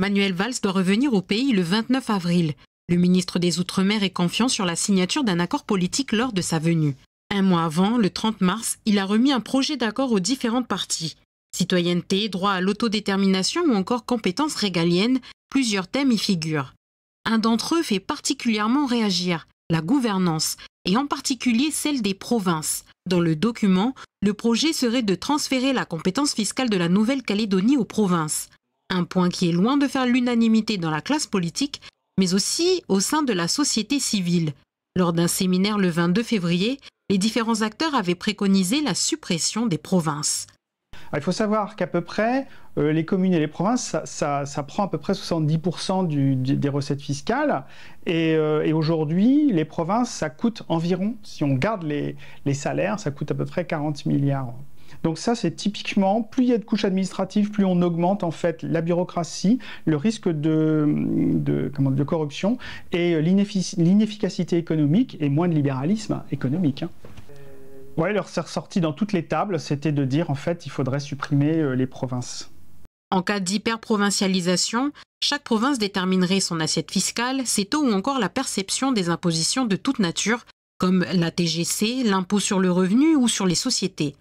Manuel Valls doit revenir au pays le 29 avril. Le ministre des Outre-mer est confiant sur la signature d'un accord politique lors de sa venue. Un mois avant, le 30 mars, il a remis un projet d'accord aux différentes parties. Citoyenneté, droit à l'autodétermination ou encore compétences régaliennes, plusieurs thèmes y figurent. Un d'entre eux fait particulièrement réagir, la gouvernance, et en particulier celle des provinces. Dans le document, le projet serait de transférer la compétence fiscale de la Nouvelle-Calédonie aux provinces. Un point qui est loin de faire l'unanimité dans la classe politique, mais aussi au sein de la société civile. Lors d'un séminaire le 22 février, les différents acteurs avaient préconisé la suppression des provinces. Il faut savoir qu'à peu près, les communes et les provinces, ça prend à peu près 70% des recettes fiscales. Et aujourd'hui, les provinces, ça coûte environ, si on garde les salaires, ça coûte à peu près 40 milliards. Donc ça, c'est typiquement, plus il y a de couches administratives, plus on augmente en fait la bureaucratie, le risque de corruption et l'inefficacité économique et moins de libéralisme économique. Ouais, leur ressorti dans toutes les tables, c'était de dire en fait il faudrait supprimer les provinces. En cas d'hyperprovincialisation, chaque province déterminerait son assiette fiscale, ses taux ou encore la perception des impositions de toute nature, comme la TGC, l'impôt sur le revenu ou sur les sociétés.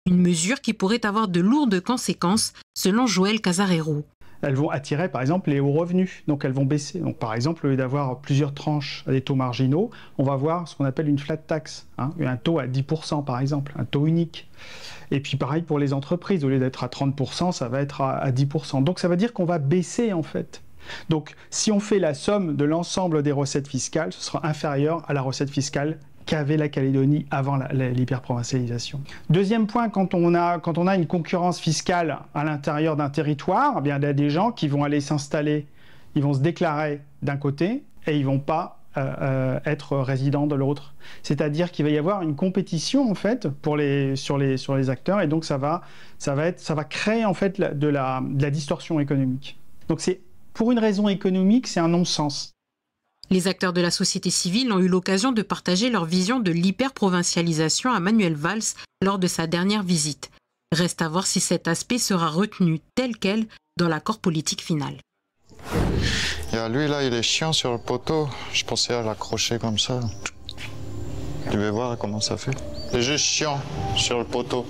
Une mesure qui pourrait avoir de lourdes conséquences, selon Joël Casarero. Elles vont attirer par exemple les hauts revenus, donc elles vont baisser. Donc par exemple, au lieu d'avoir plusieurs tranches à des taux marginaux, on va avoir ce qu'on appelle une flat tax, un taux à 10% par exemple, un taux unique. Et puis pareil pour les entreprises, au lieu d'être à 30%, ça va être à 10%. Donc ça veut dire qu'on va baisser en fait. Donc si on fait la somme de l'ensemble des recettes fiscales, ce sera inférieur à la recette fiscale qu'avait la Calédonie avant l'hyperprovincialisation. Deuxième point, quand on a une concurrence fiscale à l'intérieur d'un territoire, eh bien, il y a des gens qui vont aller s'installer, ils vont se déclarer d'un côté et ils ne vont pas être résidents de l'autre. C'est-à-dire qu'il va y avoir une compétition en fait sur les acteurs et donc ça va créer en fait de la distorsion économique. Donc pour une raison économique, c'est un non-sens. Les acteurs de la société civile ont eu l'occasion de partager leur vision de l'hyperprovincialisation à Manuel Valls lors de sa dernière visite. Reste à voir si cet aspect sera retenu tel quel dans l'accord politique final. Lui là, il est chiant sur le poteau. Je pensais à l'accrocher comme ça. Tu veux voir comment ça fait? C'est juste chiant sur le poteau.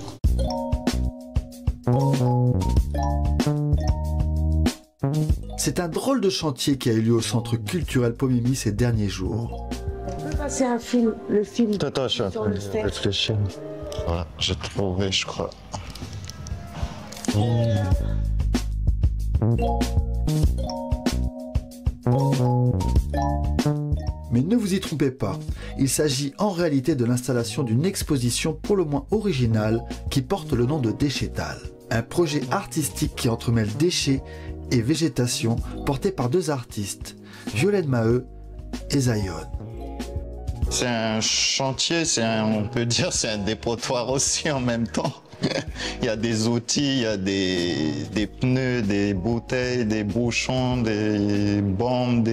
C'est un drôle de chantier qui a eu lieu au Centre culturel Pomimi ces derniers jours. On peut passer un film, le film. Attends, je suis en train de réfléchir. Voilà, j'ai trouvé, je crois. Mais ne vous y trompez pas, il s'agit en réalité de l'installation d'une exposition pour le moins originale qui porte le nom de Déchétal. Un projet artistique qui entremêle déchets et végétation porté par deux artistes, Violaine Maheu et Zion. C'est un chantier, on peut dire c'est un dépotoir aussi en même temps. Il y a des outils, il y a des pneus, des bouteilles, des bouchons, des bombes,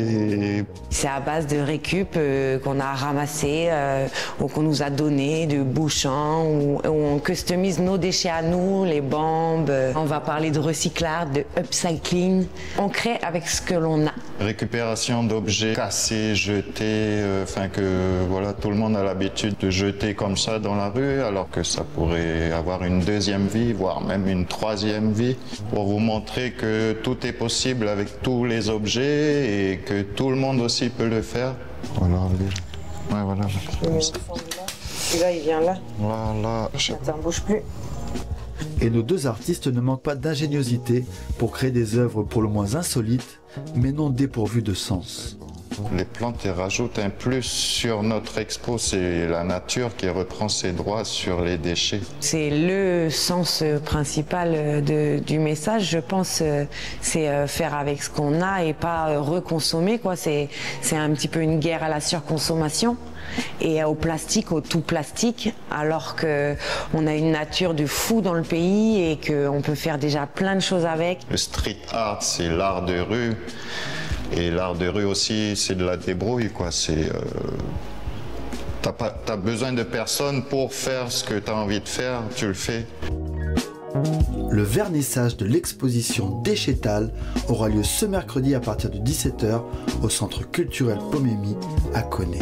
C'est à base de récup qu'on a ramassé ou qu'on nous a donné, de bouchons, où on customise nos déchets à nous, les bombes. On va parler de recyclage, de upcycling. On crée avec ce que l'on a. Récupération d'objets cassés, jetés, que voilà, tout le monde a l'habitude de jeter comme ça dans la rue, alors que ça pourrait avoir une deuxième vie, voire même une troisième vie, pour vous montrer que tout est possible avec tous les objets et que tout le monde aussi peut le faire. Voilà, ouais, voilà. Comme ça. Et là, il vient là. Voilà. Attends, bouge plus. Et nos deux artistes ne manquent pas d'ingéniosité pour créer des œuvres pour le moins insolites, mais non dépourvues de sens. Les plantes elles rajoutent un plus sur notre expo, c'est la nature qui reprend ses droits sur les déchets. C'est le sens principal du message, je pense, c'est faire avec ce qu'on a et pas reconsommer, quoi. C'est un petit peu une guerre à la surconsommation et au plastique, au tout plastique, alors qu'on a une nature de fou dans le pays et qu'on peut faire déjà plein de choses avec. Le street art, c'est l'art de rue. Et l'art de rue aussi, c'est de la débrouille, quoi. T'as besoin de personne pour faire ce que tu as envie de faire, tu le fais. Le vernissage de l'exposition Déchettal aura lieu ce mercredi à partir de 17h au Centre culturel Pomémie à Koné.